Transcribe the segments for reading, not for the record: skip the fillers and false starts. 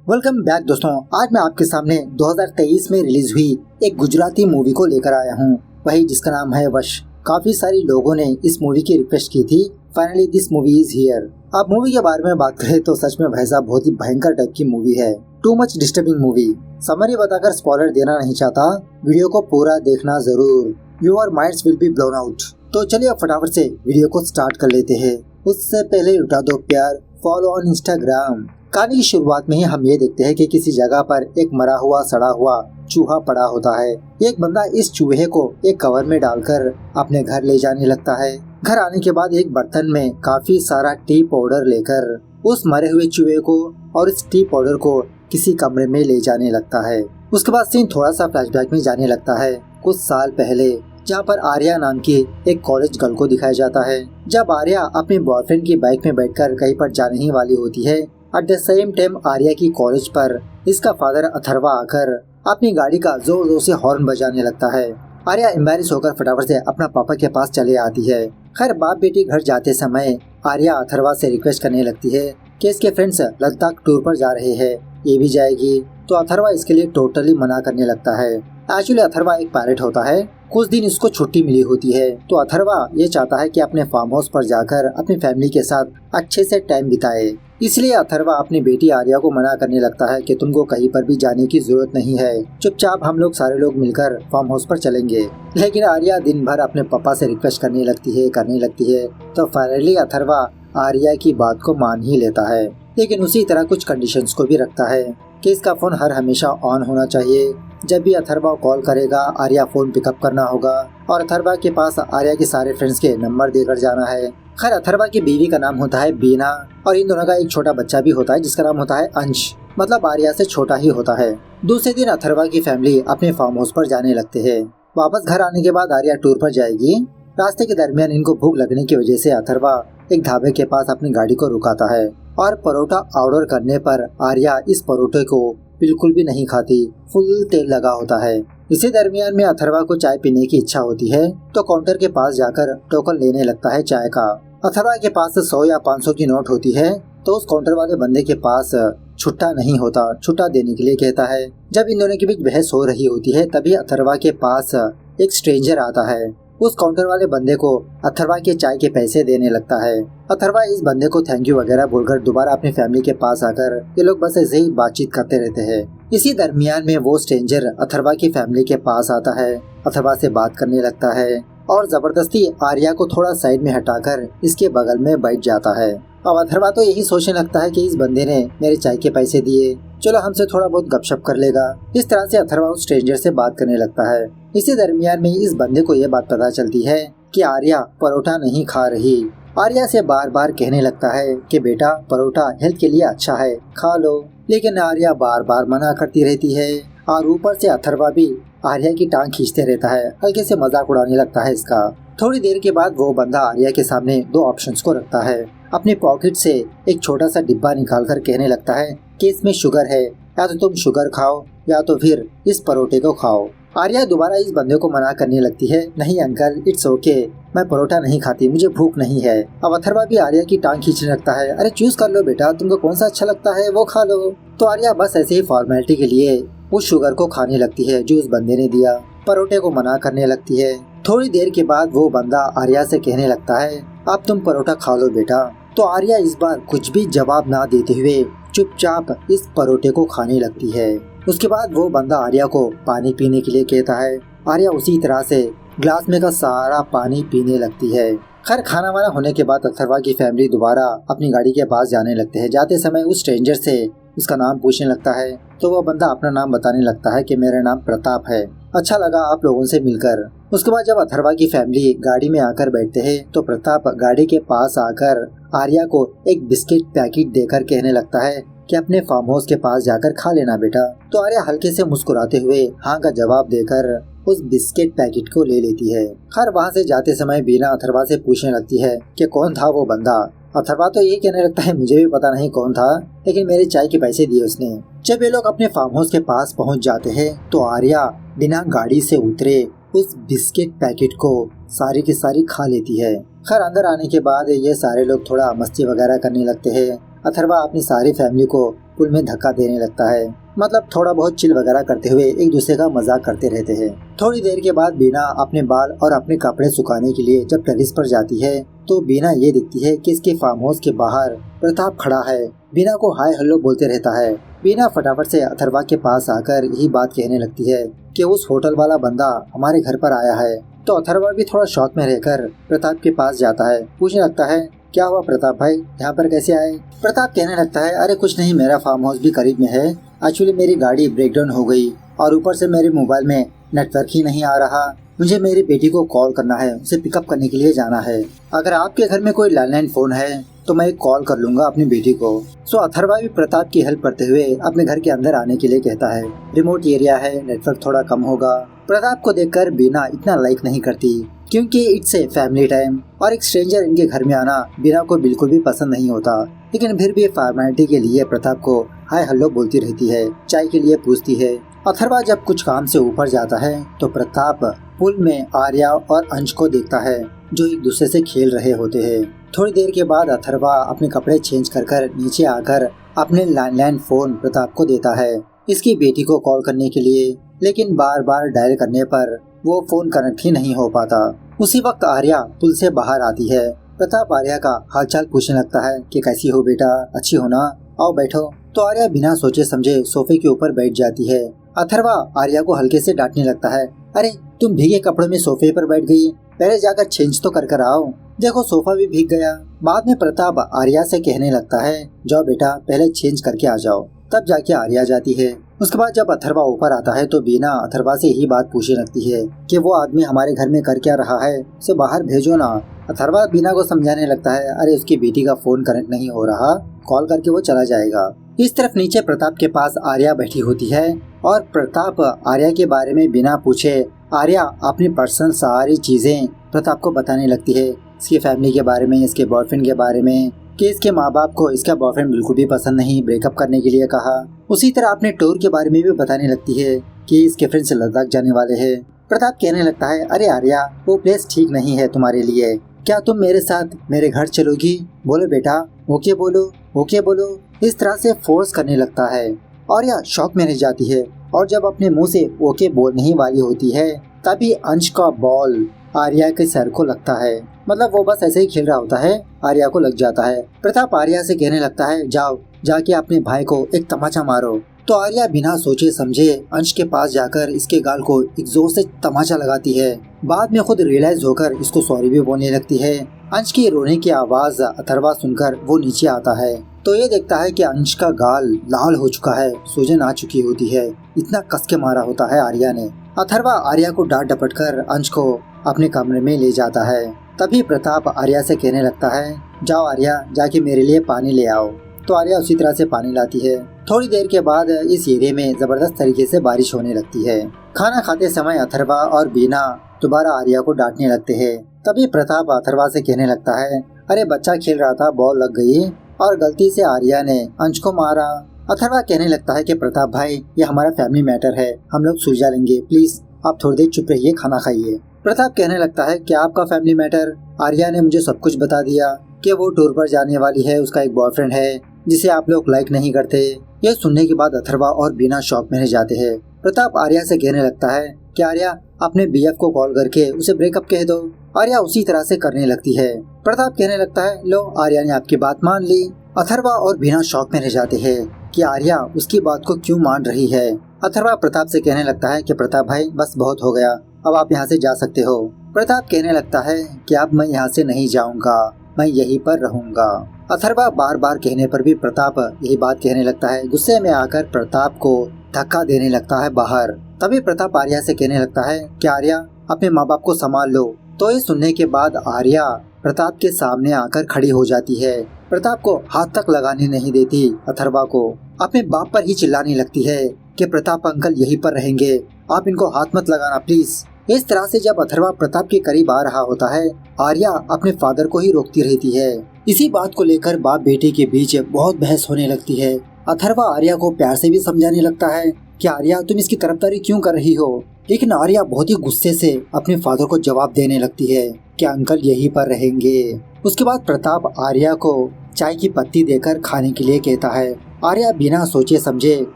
Welcome back दोस्तों। आज मैं आपके सामने 2023 में रिलीज हुई एक गुजराती मूवी को लेकर आया हूँ, वही जिसका नाम है वश। काफी सारी लोगों ने इस मूवी की रिक्वेस्ट की थी। Finally this movie is here. अब मूवी के बारे में बात करें तो सच में भाई साहब बहुत ही भयंकर टाइप की मूवी है। Too much disturbing movie. Summary बताकर स्पॉइलर देना नहीं चाहता, वीडियो को पूरा देखना जरूर। Your minds will be blown out. तो चलिए अब फटाफट से वीडियो को स्टार्ट कर लेते हैं। उससे पहले उठा दो प्यार, फॉलो ऑन इंस्टाग्राम। कहानी की शुरुआत में ही हम ये देखते हैं कि किसी जगह पर एक मरा हुआ सड़ा हुआ चूहा पड़ा होता है। एक बंदा इस चूहे को एक कवर में डालकर अपने घर ले जाने लगता है। घर आने के बाद एक बर्तन में काफी सारा टी पाउडर लेकर उस मरे हुए चूहे को और इस टी पाउडर को किसी कमरे में ले जाने लगता है। उसके बाद सीन थोड़ा सा फ्लैशबैक में जाने लगता है कुछ साल पहले, जहाँ पर आर्या नाम की एक कॉलेज गर्ल को दिखाया जाता है। जब आर्या अपने बॉयफ्रेंड की बाइक में बैठकर कहीं पर जाने ही वाली होती है, at the same time Arya की कॉलेज पर इसका फादर अथर्वा आकर अपनी गाड़ी का जोर जोर से हॉर्न बजाने लगता है। आर्या एम्बैरेस होकर फटाफट से अपना पापा के पास चले आती है। खैर बाप बेटी घर जाते समय आर्या अथर्वा से रिक्वेस्ट करने लगती है कि इसके फ्रेंड्स लद्दाख टूर पर जा रहे हैं, ये भी जाएगी। तो अथर्वा इसके लिए टोटली मना करने लगता है। एक्चुअली अथर्वा एक पायलट होता है। कुछ दिन इसको छुट्टी मिली होती है, तो अथर्वा ये चाहता है कि अपने फार्म हाउस पर जाकर अपनी फैमिली के साथ अच्छे से टाइम बिताए। इसलिए अथर्वा अपनी बेटी आर्या को मना करने लगता है कि तुमको कहीं पर भी जाने की जरूरत नहीं है, चुपचाप हम लोग सारे लोग मिलकर फार्म हाउस पर चलेंगे। लेकिन आर्या दिन भर अपने पापा से रिक्वेस्ट करने लगती है। तो फाइनली अथर्वा आर्या की बात को मान ही लेता है, लेकिन उसी तरह कुछ कंडीशंस को भी रखता है कि इसका फोन हर हमेशा ऑन होना चाहिए। जब भी अथर्वा कॉल करेगा आर्या फोन पिकअप करना होगा, और अथर्वा के पास आर्या के सारे फ्रेंड्स के नंबर देकर जाना है। खैर अथर्वा की बीवी का नाम होता है बीना, और इन दोनों का एक छोटा बच्चा भी होता है जिसका नाम होता है अंश, मतलब आर्या से छोटा ही होता है। दूसरे दिन अथर्वा की फैमिली अपने फार्म हाउस पर जाने लगते हैं। वापस घर आने के बाद आर्या टूर पर जाएगी। रास्ते के दरमियान इनको भूख लगने की वजह से अथर्वा एक ढाबे के पास अपनी गाड़ी को रुकाता है, और परोठा ऑर्डर करने पर आर्या इस परोठे को बिल्कुल भी नहीं खाती, फुल तेल लगा होता है। इसी दरमियान में अथर्वा को चाय पीने की इच्छा होती है, तो काउंटर के पास जाकर टोकन लेने लगता है चाय का। अथर्वा के पास 100 या 500 की नोट होती है, तो उस काउंटर वाले बंदे के पास छुट्टा नहीं होता, छुट्टा देने के लिए कहता है। जब इन दोनों के बीच बहस हो रही होती है, तभी अथर्वा के पास एक स्ट्रेंजर आता है। उस काउंटर वाले बंदे को अथर्वा के चाय के पैसे देने लगता है। अथर्वा इस बंदे को थैंक यू वगैरह बोलकर दोबारा अपनी फैमिली के पास आकर ये लोग बस ऐसे ही बातचीत करते रहते हैं। इसी दरमियान में वो स्ट्रेंजर अथर्वा की फैमिली के पास आता है, अथर्वा से बात करने लगता है, और जबरदस्ती आर्या को थोड़ा साइड में हटाकर इसके बगल में बैठ जाता है। अब अथर्वा तो यही सोचने लगता है कि इस बंदे ने मेरे चाय के पैसे दिए, चलो हमसे थोड़ा बहुत गपशप कर लेगा। इस तरह से अथर्वा उस स्ट्रेंजर से बात करने लगता है। इसी दरमियान में इस बंदे को यह बात पता चलती है कि आर्या परोठा नहीं खा रही। आर्या से बार बार कहने लगता है कि बेटा परोठा हेल्थ के लिए अच्छा है, खा लो, लेकिन आर्या बार बार मना करती रहती है। और ऊपर से अथर्वा भी आर्या की टांग खींचते रहता है, हल्के से मजाक उड़ाने लगता है इसका। थोड़ी देर के बाद वो बंदा आर्या के सामने दो ऑप्शंस को रखता है। अपने पॉकेट से एक छोटा सा डिब्बा निकालकर कहने लगता है कि इसमें शुगर है, या तो तुम शुगर खाओ या तो फिर इस परोठे को खाओ। आर्या दोबारा इस बंदे को मना करने लगती है, नहीं अंकल इट्स ओके, मैं परोठा नहीं खाती, मुझे भूख नहीं है। अब अथर्वा भी आर्या की टांग खींचने लगता है, अरे चूज कर लो बेटा, तुमको कौन सा अच्छा लगता है वो खा लो। तो आर्या बस ऐसे ही फॉर्मेलिटी के लिए उस शुगर को खाने लगती है जो उस बंदे ने दिया, परोठे को मना करने लगती है। थोड़ी देर के बाद वो बंदा आर्या से कहने लगता है, अब तुम परोठा खा लो बेटा। तो आर्या इस बार कुछ भी जवाब ना देते हुए चुपचाप इस परोठे को खाने लगती है। उसके बाद वो बंदा आर्या को पानी पीने के लिए कहता है। आर्या उसी तरह से ग्लास में का सारा पानी पीने लगती है। खैर खाना वाना होने के बाद अथर्वा की फैमिली दोबारा अपनी गाड़ी के पास जाने लगते हैं। जाते समय उस स्ट्रेंजर से उसका नाम पूछने लगता है, तो वो बंदा अपना नाम बताने लगता है कि मेरा नाम प्रताप है, अच्छा लगा आप लोगों से मिलकर। उसके बाद जब अथर्वा की फैमिली गाड़ी में आकर बैठते हैं, तो प्रताप गाड़ी के पास आकर आर्या को एक बिस्किट पैकेट देकर कहने लगता है कि अपने फार्म हाउस के पास जाकर खा लेना बेटा। तो आर्या हल्के से मुस्कुराते हुए हाँ का जवाब देकर उस बिस्किट पैकेट को ले लेती है। खैर वहाँ से जाते समय बीना अथर्वा से पूछने लगती है कि कौन था वो बंदा। अथर्वा तो ये कहने लगता है मुझे भी पता नहीं कौन था, लेकिन मेरे चाय के पैसे दिए उसने। जब ये लोग अपने फार्म हाउस के पास पहुँच जाते हैं, तो आर्या बिना गाड़ी से उतरे उस बिस्किट पैकेट को सारी की सारी खा लेती है। खैर अंदर आने के बाद ये सारे लोग थोड़ा मस्ती वगैरह करने लगते हैं। अथर्वा अपनी सारी फैमिली को पुल में धक्का देने लगता है। मतलब थोड़ा बहुत चिल वगैरह करते हुए एक दूसरे का मजाक करते रहते हैं। थोड़ी देर के बाद बीना अपने बाल और अपने कपड़े सुखाने के लिए जब टेरेस पर जाती है तो बीना ये दिखती है कि इसके फार्म हाउस के बाहर प्रताप खड़ा है। बीना को हाय हेलो बोलते रहता है। बीना फटाफट से अथर्वा के पास आकर यही बात कहने लगती है कि उस होटल वाला बंदा हमारे घर पर आया है। तो अथर्वा भी थोड़ा शॉक में रहकर प्रताप के पास जाता है। पूछने लगता है क्या हुआ प्रताप भाई, यहाँ पर कैसे आए? प्रताप कहने लगता है अरे कुछ नहीं, मेरा फार्म हाउस भी करीब में है। एक्चुअली मेरी गाड़ी ब्रेक डाउन हो गई और ऊपर से मेरे मोबाइल में नेटवर्क ही नहीं आ रहा। मुझे मेरी बेटी को कॉल करना है, उसे पिकअप करने के लिए जाना है। अगर आपके घर में कोई लैंडलाइन फोन है तो मैं कॉल कर लूंगा अपनी बेटी को। सो अथर्वा भी प्रताप की हेल्प करते हुए अपने घर के अंदर आने के लिए कहता है। रिमोट एरिया है, नेटवर्क थोड़ा कम होगा। प्रताप को देखकर बीना इतना लाइक नहीं करती क्योंकि इट्स ए फैमिली टाइम और एक स्ट्रेंजर इनके घर में आना बीना को बिल्कुल भी पसंद नहीं होता। लेकिन फिर भी फॉर्मेलिटी के लिए प्रताप को हाय हेलो बोलती रहती है, चाय के लिए पूछती है। अथर्वा जब कुछ काम से ऊपर जाता है तो प्रताप पुल में आर्या और अंश को देखता है जो एक दूसरे से खेल रहे होते हैं। थोड़ी देर के बाद अथर्वा अपने कपड़े चेंज कर नीचे आकर अपने लैंडलाइन फोन प्रताप को देता है इसकी बेटी को कॉल करने के लिए। लेकिन बार बार डायल करने पर वो फोन कनेक्ट ही नहीं हो पाता। उसी वक्त आर्या पुल से बाहर आती है। प्रताप आर्या का हालचाल पूछने लगता है कि कैसी हो बेटा, अच्छी हो ना, आओ बैठो। तो आर्या बिना सोचे समझे सोफे के ऊपर बैठ जाती है। अथर्वा आर्या को हल्के से डांटने लगता है, अरे तुम भीगे कपड़ों में सोफे पर बैठ गई, पहले जाकर चेंज तो कर आओ, देखो सोफा भी भीग गया। बाद में प्रताप आर्या से कहने लगता है जाओ बेटा पहले चेंज करके आ जाओ। तब जाके आर्या जाती है। उसके बाद जब अथर्वा ऊपर आता है तो बीना अथर्वा से यही बात पूछने लगती है कि वो आदमी हमारे घर में कर क्या रहा है, उसे बाहर भेजो ना। अथर्वा बीना को समझाने लगता है अरे उसकी बेटी का फोन कनेक्ट नहीं हो रहा, कॉल करके वो चला जाएगा। इस तरफ नीचे प्रताप के पास आर्या बैठी होती है और प्रताप आर्या के बारे में बिना पूछे आर्या अपनी पर्सनल सारी चीजें प्रताप को बताने लगती है। इसकी फैमिली के बारे में, इसके बॉयफ्रेंड के बारे में, कि इसके माँ बाप को इसका बॉयफ्रेंड बिल्कुल भी पसंद नहीं, ब्रेकअप करने के लिए कहा। उसी तरह अपने टूर के बारे में भी बताने लगती है कि इसके फ्रेंड से लद्दाख जाने वाले हैं। प्रताप कहने लगता है अरे आर्या वो प्लेस ठीक नहीं है तुम्हारे लिए, क्या तुम मेरे साथ मेरे घर चलोगी? बोलो बेटा, ओके बोलो, ओके बोलो। इस तरह से फोर्स करने लगता है। आर्या शॉक में रह जाती है और जब अपने मुंह से ओके बोलने ही वाली होती है तभी अंश का बॉल आर्या के सर को लगता है। मतलब वो बस ऐसे ही खेल रहा होता है, आर्या को लग जाता है। प्रताप आर्या से कहने लगता है जाओ जाके अपने भाई को एक तमाचा मारो। तो आर्या बिना सोचे समझे अंश के पास जाकर इसके गाल को एक जोर से तमाचा लगाती है। बाद में खुद रियलाइज होकर इसको सॉरी भी बोलने लगती है। अंश की रोने की आवाज अथर्वा सुनकर वो नीचे आता है तो ये देखता है कि अंश का गाल लाल हो चुका है, सूजन आ चुकी होती है, इतना कस के मारा होता है आर्या ने। अथर्वा आर्या को डांट डपट कर अंश को अपने कमरे में ले जाता है। तभी प्रताप आर्या से कहने लगता है जाओ आर्या जाके मेरे लिए पानी ले आओ। तो आर्या उसी तरह से पानी लाती है। थोड़ी देर के बाद इस एरिया में जबरदस्त तरीके से बारिश होने लगती है। खाना खाते समय अथर्वा और बीना दोबारा आर्या को डांटने लगते हैं। तभी प्रताप अथर्वा से कहने लगता है अरे बच्चा खेल रहा था, बॉल लग गई और गलती से आर्या ने अंश को मारा। अथर्वा कहने लगता है कि प्रताप भाई ये हमारा फैमिली मैटर है, हम लोग सुलझा लेंगे, प्लीज आप थोड़ी देर चुप रहिए, खाना खाइए। प्रताप कहने लगता है क्या आपका फैमिली मैटर? आर्या ने मुझे सब कुछ बता दिया कि वो टूर पर जाने वाली है, उसका एक बॉयफ्रेंड है जिसे आप लोग लाइक नहीं करते। यह सुनने के बाद अथर्वा और बीना शॉक में रह जाते हैं। प्रताप आर्या से कहने लगता है कि आर्या अपने बीएफ को कॉल करके उसे ब्रेकअप कह दो। आर्या उसी तरह से करने लगती है। प्रताप कहने लगता है लो आर्या ने आपकी बात मान ली। अथर्वा और बीना शॉक में रह जाते हैं कि आर्या उसकी बात को क्यों मान रही है। अथर्वा प्रताप से कहने लगता है कि प्रताप भाई बस बहुत हो गया, अब आप यहाँ से जा सकते हो। प्रताप कहने लगता है कि अब मैं यहाँ से नहीं जाऊँगा, मैं यहीं पर रहूँगा। अथर्वा बार बार कहने पर भी प्रताप यही बात कहने लगता है। गुस्से में आकर प्रताप को धक्का देने लगता है बाहर। तभी प्रताप आर्या से कहने लगता है कि आर्या अपने माँ बाप को संभाल लो। तो ये सुनने के बाद आर्या प्रताप के सामने आकर खड़ी हो जाती है। प्रताप को हाथ तक लगाने नहीं देती। अथर्वा को अपने बाप पर ही चिल्लाने लगती है कि प्रताप अंकल यहीं पर रहेंगे, आप इनको हाथ मत लगाना प्लीज। इस तरह से जब अथर्वा प्रताप के करीब आ रहा होता है आर्या अपने फादर को ही रोकती रहती है। इसी बात को लेकर बाप बेटे के बीच बहुत बहस होने लगती है। अथर्वा आर्या को प्यार से भी समझाने लगता है कि आर्या तुम इसकी तरफदारी क्यों कर रही हो, लेकिन आर्या बहुत ही गुस्से से अपने फादर को जवाब देने लगती है कि अंकल यहीं पर रहेंगे। उसके बाद प्रताप आर्या को चाय की पत्ती देकर खाने के लिए कहता है आर्या बिना सोचे समझे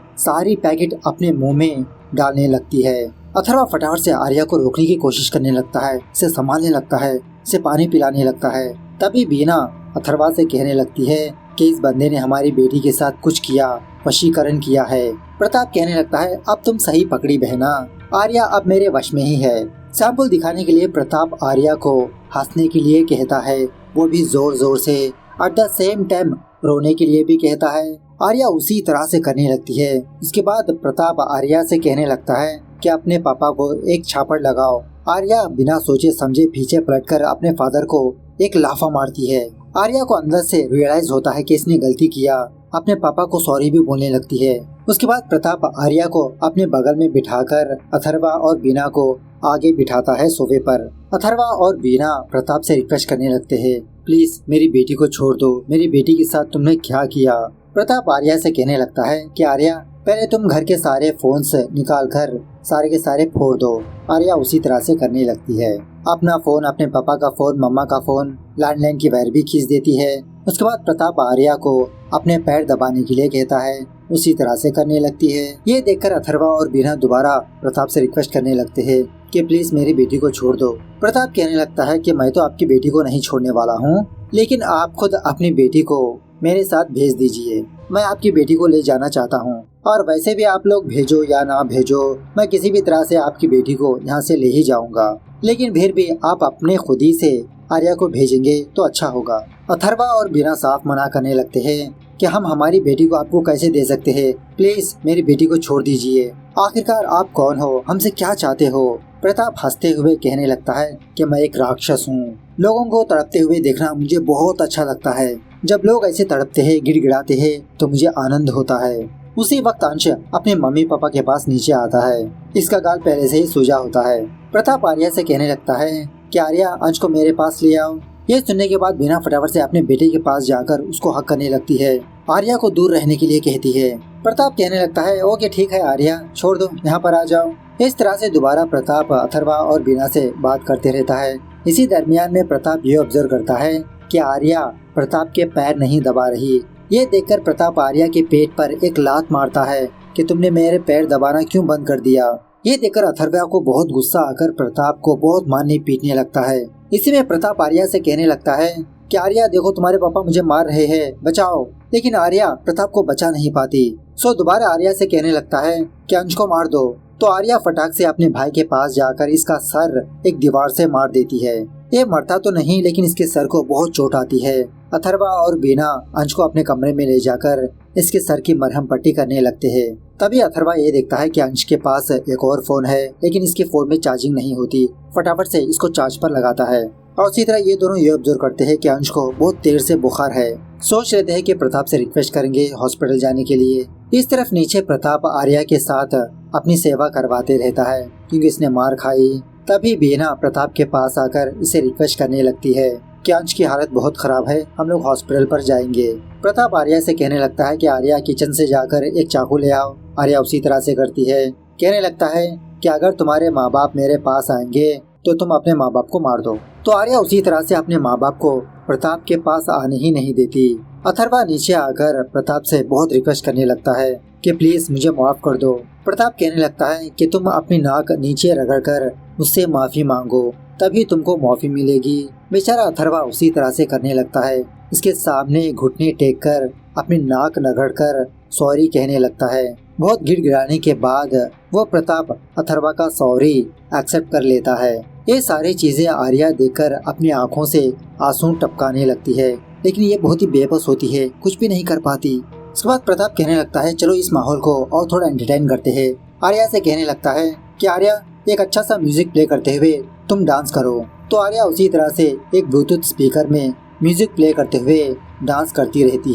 सारी पैकेट अपने मुंह में डालने लगती है। अथर्वा फटाफट से आर्या को रोकने की कोशिश करने लगता है, इसे संभालने लगता है, इसे पानी पिलाने लगता है। तभी बीना अथर्वा से कहने लगती है कि इस बंदे ने हमारी बेटी के साथ कुछ किया, वशीकरण किया है। प्रताप कहने लगता है अब तुम सही पकड़ी बहना, आर्या अब मेरे वश में ही है। सैंपल दिखाने के लिए प्रताप आर्या को हंसने के लिए कहता है, वो भी जोर जोर से। एट द सेम टाइम रोने के लिए भी कहता है। आर्या उसी तरह से करने लगती है। इसके बाद प्रताप आर्या से कहने लगता है कि अपने पापा को एक छापड़ लगाओ। आर्या बिना सोचे समझे पीछे पलटकर अपने फादर को एक लाफा मारती है। आर्या को अंदर से रियलाइज होता है कि इसने गलती किया, अपने पापा को सॉरी भी बोलने लगती है। उसके बाद प्रताप आर्या को अपने बगल में बिठाकर अथर्वा और बीना को आगे बिठाता है सोफे पर। अथर्वा और बीना प्रताप से रिक्वेस्ट करने लगते हैं, प्लीज मेरी बेटी को छोड़ दो, मेरी बेटी के साथ तुमने क्या किया। प्रताप आर्या से कहने लगता है कि आर्या पहले तुम घर के सारे फोन से निकाल कर सारे के सारे फोड़ दो। आर्या उसी तरह से करने लगती है। अपना फोन, अपने पापा का फोन, मम्मा का फोन, लैंडलाइन की वायर भी खींच देती है। उसके बाद प्रताप आर्या को अपने पैर दबाने के लिए कहता है, उसी तरह से करने लगती है। ये देखकर अथर्वा और बीना दोबारा प्रताप से रिक्वेस्ट करने लगते हैं कि प्लीज मेरी बेटी को छोड़ दो। प्रताप कहने लगता है कि मैं तो आपकी बेटी को नहीं छोड़ने वाला हूँ, लेकिन आप खुद अपनी बेटी को मेरे साथ भेज दीजिए। मैं आपकी बेटी को ले जाना चाहता हूँ, और वैसे भी आप लोग भेजो या ना भेजो, मैं किसी भी तरह से आपकी बेटी को यहाँ से ले ही जाऊंगा, लेकिन फिर भी आप अपने खुद ही से आर्या को भेजेंगे तो अच्छा होगा। अथर्वा और बीना साफ मना करने लगते हैं कि हम हमारी बेटी को आपको कैसे दे सकते हैं, प्लीज मेरी बेटी को छोड़ दीजिए। आखिरकार आप कौन हो, हमसे क्या चाहते हो। प्रताप हंसते हुए कहने लगता है कि मैं एक राक्षस हूँ, लोगों को तड़पते हुए देखना मुझे बहुत अच्छा लगता है। जब लोग ऐसे तड़पते हैं, गिड़गिड़ाते हैं, तो मुझे आनंद होता है। उसी वक्त अंश अपने मम्मी पापा के पास नीचे आता है। इसका गाल पहले से ही सूजा होता है। प्रताप आर्या से कहने लगता है कि आर्या अंश को मेरे पास ले आओ। ये सुनने के बाद बीना फटाफट से अपने बेटे के पास जाकर उसको हक करने लगती है। आर्या को दूर रहने के लिए कहती है। प्रताप कहने लगता है ओके ठीक है आर्या, छोड़ दो, यहाँ पर आ जाओ। इस तरह से दोबारा प्रताप अथर्वा और बीना से बात करते रहता है। इसी दरमियान में प्रताप ये ऑब्जर्व करता है कि आर्या प्रताप के पैर नहीं दबा रही। ये देखकर प्रताप आर्या के पेट पर एक लात मारता है कि तुमने मेरे पैर दबाना क्यों बंद कर दिया। ये देखकर अथर्वा को बहुत गुस्सा आकर प्रताप को बहुत मारने पीटने लगता है। इसी में प्रताप आर्या से कहने लगता है कि आर्या देखो तुम्हारे पापा मुझे मार रहे हैं, बचाओ। लेकिन आर्या प्रताप को बचा नहीं पाती। सो दोबारा आर्या से कहने लगता है कि अंश को मार दो। तो आर्या फटाक से अपने भाई के पास जाकर इसका सर एक दीवार से मार देती है। ये मरता तो नहीं, लेकिन इसके सर को बहुत चोट आती है। अथर्वा और बीना अंश को अपने कमरे में ले जाकर इसके सर की मरहम पट्टी करने लगते हैं। तभी अथर्वा ये देखता है कि अंश के पास एक और फोन है, लेकिन इसके फोन में चार्जिंग नहीं होती। फटाफट से इसको चार्ज पर लगाता है। और उसी तरह ये दोनों ये ऑब्जर्व करते हैं कि अंश को बहुत देर से बुखार है। सोच लेते हैं कि प्रताप से रिक्वेस्ट करेंगे हॉस्पिटल जाने के लिए। इस तरफ नीचे प्रताप आर्या के साथ अपनी सेवा करवाते रहता है क्योंकि इसने मार खाई। तभी बीना प्रताप के पास आकर इसे रिक्वेस्ट करने लगती है कि अंश की हालत बहुत खराब है, हम लोग हॉस्पिटल पर जाएंगे। प्रताप आर्या से कहने लगता है कि आर्या किचन से जाकर एक चाकू ले आओ। आर्या उसी तरह से करती है। कहने लगता है कि अगर तुम्हारे माँ बाप मेरे पास आएंगे तो तुम अपने माँ बाप को मार दो। तो आर्या उसी तरह से अपने माँ बाप को प्रताप के पास आने ही नहीं देती। अथर्वा नीचे आकर प्रताप से बहुत रिक्वेस्ट करने लगता है कि प्लीज मुझे माफ कर दो। प्रताप कहने लगता है कि तुम अपनी नाक नीचे रगड़कर मुझसे माफी मांगो, तभी तुमको माफी मिलेगी। बेचारा अथर्वा उसी तरह से करने लगता है। इसके सामने घुटने टेक कर अपनी नाक रगड़कर सॉरी कहने लगता है। बहुत गिड़गिड़ाने के बाद वो प्रताप अथर्वा का सॉरी एक्सेप्ट कर लेता है। ये सारी चीजें आर्या देखकर अपनी आंखों से आंसू टपकाने लगती है, लेकिन ये बहुत ही बेबस होती है, कुछ भी नहीं कर पाती। उसके बाद प्रताप कहने लगता है चलो इस माहौल को और थोड़ा एंटरटेन करते हैं। आर्या से कहने लगता है कि आर्या एक अच्छा सा म्यूजिक प्ले करते हुए तुम डांस करो। तो आर्या उसी तरह से एक ब्लूटूथ स्पीकर में म्यूजिक प्ले करते हुए डांस करती रहती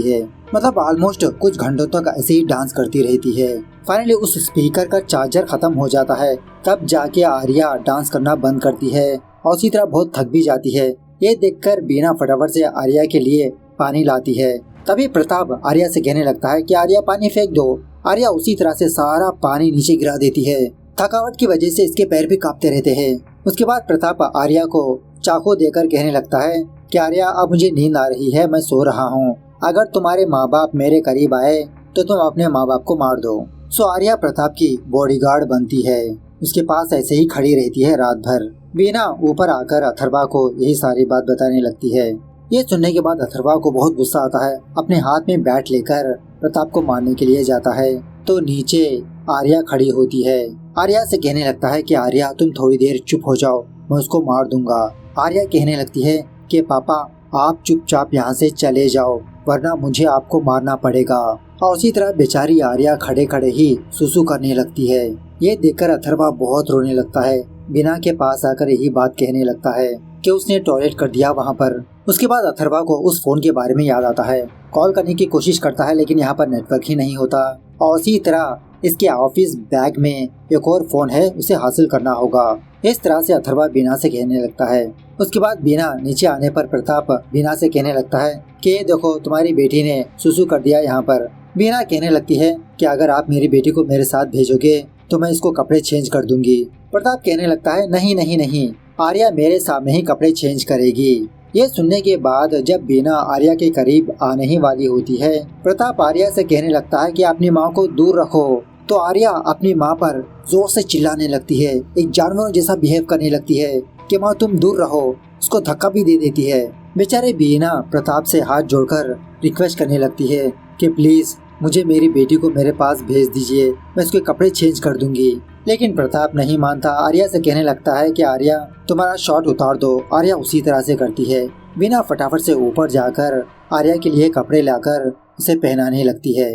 है। मतलब ऑलमोस्ट कुछ घंटों तक ऐसे ही डांस करती रहती है। फाइनली उस स्पीकर का चार्जर खत्म हो जाता है, तब जाके आर्या डांस करना बंद करती है और उसी तरह बहुत थक भी जाती है। ये देखकर बीना फटाफट से आर्या के लिए पानी लाती है। तभी प्रताप आर्या से कहने लगता है कि आर्या पानी फेंक दो। आर्या उसी तरह से सारा पानी नीचे गिरा देती है। थकावट की वजह से इसके पैर भी कांपते रहते हैं। उसके बाद प्रताप आर्या को चाकू देकर कहने लगता है कि आर्या अब मुझे नींद आ रही है, मैं सो रहा हूँ। अगर तुम्हारे माँ बाप मेरे करीब आए तो तुम अपने माँ बाप को मार दो। सो आर्या प्रताप की बॉडीगार्ड बनती है, उसके पास ऐसे ही खड़ी रहती है रात भर। बीना ऊपर आकर अथर्वा को यही सारी बात बताने लगती है। ये सुनने के बाद अथर्वा को बहुत गुस्सा आता है, अपने हाथ में बैट लेकर प्रताप को मारने के लिए जाता है तो नीचे आर्या खड़ी होती है। आर्या से कहने लगता है कि आर्या तुम थोड़ी देर चुप हो जाओ, मैं उसको मार दूंगा। आर्या कहने लगती है कि पापा आप चुपचाप यहाँ से चले जाओ वरना मुझे आपको मारना पड़ेगा। और उसी तरह बेचारी आर्या खड़े खड़े ही सुसु करने लगती है। ये देखकर अथर्वा बहुत रोने लगता है, बीना के पास आकर यही बात कहने लगता है कि उसने टॉयलेट कर दिया वहाँ पर। उसके बाद अथर्वा को उस फोन के बारे में याद आता है, कॉल करने की कोशिश करता है लेकिन यहाँ पर नेटवर्क ही नहीं होता। और उसी तरह इसके ऑफिस बैग में एक और फोन है, उसे हासिल करना होगा। इस तरह से अथर्वा बीना से कहने लगता है। उसके बाद बीना नीचे आने पर प्रताप बीना से कहने लगता है कि देखो तुम्हारी बेटी ने सुसु कर दिया यहाँ पर। बीना कहने लगती है कि अगर आप मेरी बेटी को मेरे साथ भेजोगे तो मैं इसको कपड़े चेंज कर दूंगी। प्रताप कहने लगता है नहीं नहीं नहीं, आर्या मेरे सामने ही कपड़े चेंज करेगी। ये सुनने के बाद जब बीना आर्या के करीब आने ही वाली होती है, प्रताप आर्या से कहने लगता है कि अपनी माँ को दूर रखो। तो आर्या अपनी माँ पर जोर से चिल्लाने लगती है, एक जानवर जैसा बिहेव करने लगती है कि माँ तुम दूर रहो, उसको धक्का भी दे देती है। बेचारे बीना प्रताप से हाथ जोड़कर रिक्वेस्ट करने लगती है कि प्लीज मुझे मेरी बेटी को मेरे पास भेज दीजिए, मैं उसके कपड़े चेंज कर दूंगी। लेकिन प्रताप नहीं मानता, आर्या से कहने लगता है कि आर्या तुम्हारा शॉर्ट उतार दो। आर्या उसी तरह से करती है। बीना फटाफट से ऊपर जाकर आर्या के लिए कपड़े लाकर उसे पहनाने लगती है।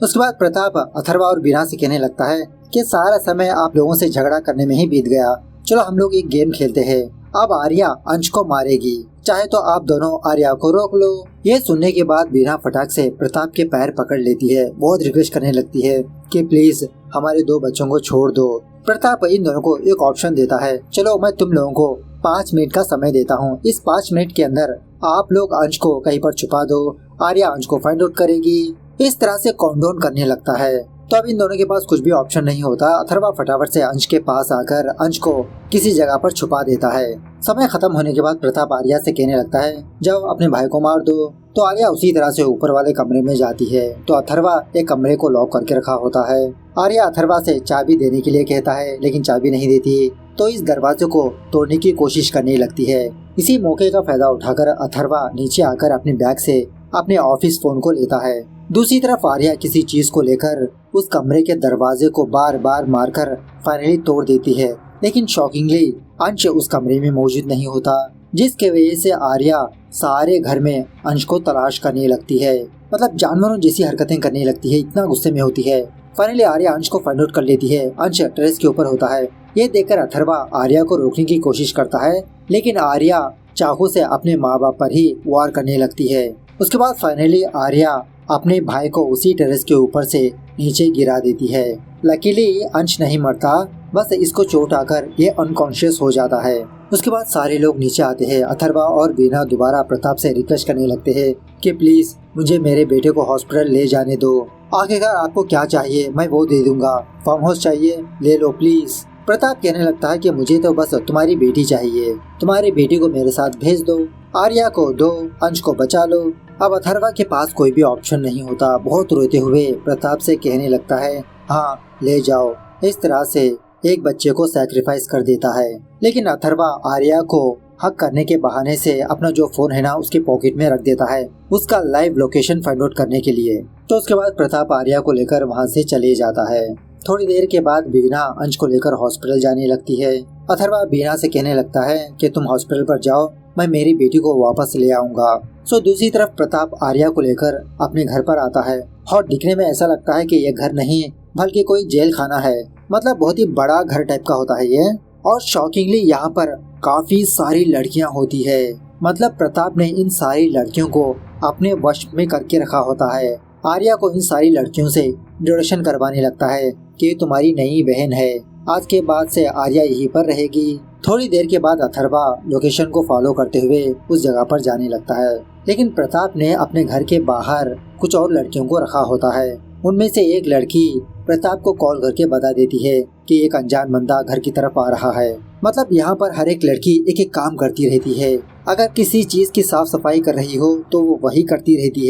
उसके बाद प्रताप अथर्वा और बीना से कहने लगता है कि सारा समय आप लोगों से झगड़ा करने में ही बीत गया, चलो हम लोग एक गेम खेलते हैं। अब आर्या अंश को मारेगी, चाहे तो आप दोनों आर्या को रोक लो। ये सुनने के बाद बीना फटाक से प्रताप के पैर पकड़ लेती है, बहुत रिक्वेस्ट करने लगती है कि प्लीज हमारे दो बच्चों को छोड़ दो। प्रताप इन दोनों को एक ऑप्शन देता है, चलो मैं तुम लोगों को 5 मिनट का समय देता हूँ, इस 5 मिनट के अंदर आप लोग अंश को कहीं पर छुपा दो, आर्या अंश को फाइंड आउट करेगी। इस तरह से काउंटडाउन करने लगता है। तो अब इन दोनों के पास कुछ भी ऑप्शन नहीं होता। अथर्वा फटाफट से अंश के पास आकर अंश को किसी जगह पर छुपा देता है। समय खत्म होने के बाद प्रताप आर्या से कहने लगता है जाओ अपने भाई को मार दो। तो आर्या उसी तरह से ऊपर वाले कमरे में जाती है तो अथर्वा एक कमरे को लॉक करके रखा होता है। आर्या अथर्वा से चाबी देने के लिए कहता है लेकिन चाबी नहीं देती, तो इस दरवाजे को तोड़ने की कोशिश करने लगती है। इसी मौके का फायदा उठाकर अथर्वा नीचे आकर अपने बैग से अपने ऑफिस फोन को लेता है। दूसरी तरफ आर्या किसी चीज को लेकर उस कमरे के दरवाजे को बार बार मारकर फाइनली तोड़ देती है, लेकिन शॉकिंगली अंश उस कमरे में मौजूद नहीं होता, जिसके वजह से आर्या सारे घर में अंश को तलाश करने लगती है। मतलब जानवरों जैसी हरकतें करने लगती है, इतना गुस्से में होती है। फाइनली आर्या अंश को फाइंड आउट कर लेती है। अंश टेरेस के ऊपर होता है। ये देखकर अथर्वा आर्या को रोकने की कोशिश करता है, लेकिन आर्या चाकू से अपने माँ बाप पर ही वार करने लगती है। उसके बाद फाइनली आर्या अपने भाई को उसी टेरेस के ऊपर से नीचे गिरा देती है। लकीली अंश नहीं मरता, बस इसको चोट आकर ये अनकॉन्शियस हो जाता है। उसके बाद सारे लोग नीचे आते हैं। अथर्वा और बीना दोबारा प्रताप से रिक्वेस्ट करने लगते हैं कि प्लीज मुझे मेरे बेटे को हॉस्पिटल ले जाने दो, आखिरकार आपको क्या चाहिए मैं वो दे दूंगा, फार्म हाउस चाहिए ले लो प्लीज। प्रताप कहने लगता है कि मुझे तो बस तुम्हारी बेटी चाहिए, तुम्हारी बेटी को मेरे साथ भेज दो, आर्या को दो, अंश को बचा लो। अब अथर्वा के पास कोई भी ऑप्शन नहीं होता। बहुत रोते हुए प्रताप से कहने लगता है हाँ ले जाओ। इस तरह से एक बच्चे को सैक्रिफाइस कर देता है। लेकिन अथर्वा आर्या को हक करने के बहाने से अपना जो फोन है ना उसके पॉकेट में रख देता है, उसका लाइव लोकेशन फाइंड आउट करने के लिए। तो उसके बाद प्रताप आर्या को लेकर वहाँ से चले जाता है। थोड़ी देर के बाद बीना अंश को लेकर हॉस्पिटल जाने लगती है। अथर्वा बीना से कहने लगता है कि तुम हॉस्पिटल पर जाओ, मैं मेरी बेटी को वापस ले आऊंगा। सो दूसरी तरफ प्रताप आर्या को लेकर अपने घर पर आता है और दिखने में ऐसा लगता है कि ये घर नहीं बल्कि कोई जेल खाना है। मतलब बहुत ही बड़ा घर टाइप का होता है ये। और शॉकिंगली यहाँ पर काफी सारी लड़कियाँ होती है। मतलब प्रताप ने इन सारी लड़कियों को अपने वश में करके रखा होता है। आर्या को इन सारी लड़कियों से इंट्रोडक्शन करवाने लगता है कि तुम्हारी नई बहन है, आज के बाद से आर्या यहीं पर रहेगी। थोड़ी देर के बाद अथर्वा लोकेशन को फॉलो करते हुए उस जगह पर जाने लगता है। लेकिन प्रताप ने अपने घर के बाहर कुछ और लड़कियों को रखा होता है। उनमें से एक लड़की प्रताप को कॉल करके बता देती है कि एक अनजान बंदा घर की तरफ आ रहा है। मतलब यहाँ पर हर एक लड़की एक एक काम करती रहती है अगर किसी चीज की साफ सफाई कर रही हो तो वो वही करती रहती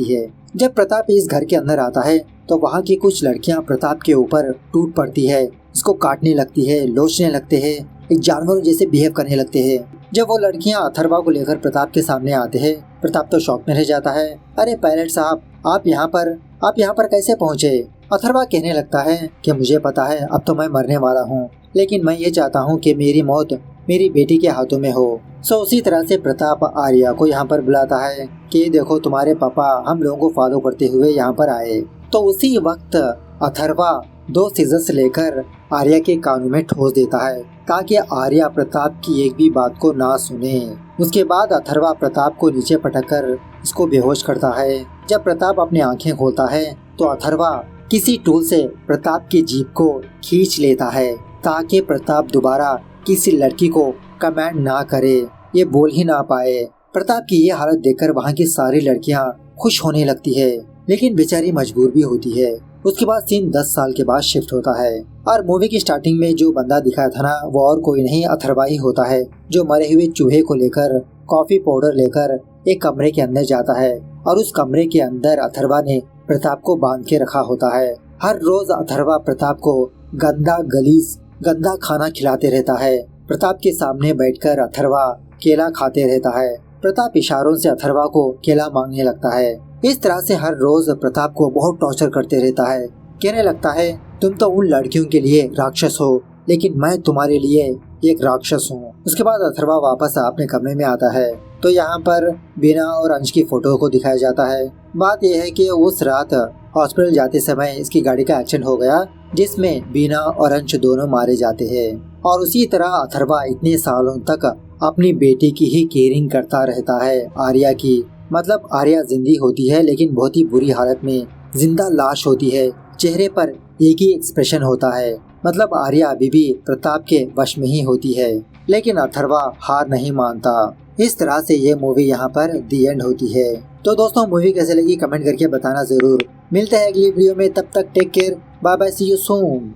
है। जब प्रताप इस घर के अंदर आता है तो वहाँ की कुछ लड़कियाँ प्रताप के ऊपर टूट पड़ती है, इसको काटने लगती है, लोचने लगते हैं, एक जानवरों जैसे बिहेव करने लगते हैं। जब वो लड़कियाँ अथर्वा को लेकर प्रताप के सामने आते हैं, प्रताप तो शॉक में रह जाता है। अरे पायलट साहब, आप यहाँ पर कैसे पहुँचे? अथर्वा कहने लगता है कि मुझे पता है अब तो मैं मरने वाला हूँ, लेकिन मैं ये चाहता हूँ कि मेरी मौत मेरी बेटी के हाथों में हो। सो उसी तरह से प्रताप आर्या को यहाँ पर बुलाता है कि देखो तुम्हारे पापा हम लोगों को फॉलो करते हुए यहाँ पर आए। तो उसी वक्त अथर्वा 2 सीजर्स लेकर आर्या के कानों में ठोस देता है ताकि आर्या प्रताप की एक भी बात को ना सुने। उसके बाद अथर्वा प्रताप को नीचे पटककर इसको बेहोश करता है। जब प्रताप अपनी आंखें खोलता है तो अथर्वा किसी टूल से प्रताप की जीभ को खींच लेता है ताकि प्रताप दोबारा किसी लड़की को कमेंट ना करे, ये बोल ही ना पाए। प्रताप की ये हालत देखकर वहाँ की सारी लड़कियाँ खुश होने लगती है, लेकिन बेचारी मजबूर भी होती है। उसके बाद सीन 10 साल के बाद शिफ्ट होता है और मूवी की स्टार्टिंग में जो बंदा दिखाया था ना, वो और कोई नहीं अथर्वा ही होता है, जो मरे हुए चूहे को लेकर कॉफी पाउडर लेकर एक कमरे के अंदर जाता है और उस कमरे के अंदर अथर्वा ने प्रताप को बांध के रखा होता है। हर रोज अथर्वा प्रताप को गंदा खाना खिलाते रहता है। प्रताप के सामने बैठकर अथर्वा केला खाते रहता है। प्रताप इशारों से अथर्वा को केला मांगने लगता है। इस तरह से हर रोज प्रताप को बहुत टॉर्चर करते रहता है। कहने लगता है तुम तो उन लड़कियों के लिए राक्षस हो, लेकिन मैं तुम्हारे लिए एक राक्षस हूँ। उसके बाद अथर्वा वापस अपने कमरे में आता है तो यहाँ पर बीना और अंश की फोटो को दिखाया जाता है। बात यह है कि उस रात हॉस्पिटल जाते समय इसकी गाड़ी का एक्सीडेंट हो गया, जिसमें बीना और अंश दोनों मारे जाते हैं। और उसी तरह अथर्वा इतने सालों तक अपनी बेटी की ही केयरिंग करता रहता है, आर्या की। मतलब आर्या जिंदी होती है लेकिन बहुत ही बुरी हालत में, जिंदा लाश होती है, चेहरे पर एक ही एक्सप्रेशन होता है। मतलब आर्या अभी भी प्रताप के वश में ही होती है, लेकिन अथर्वा हार नहीं मानता। इस तरह से ये मूवी यहाँ पर दी एंड होती है। तो दोस्तों मूवी कैसे लगी कमेंट करके बताना जरूर। मिलते हैं अगली वीडियो में, तब तक take care, bye bye, see you soon.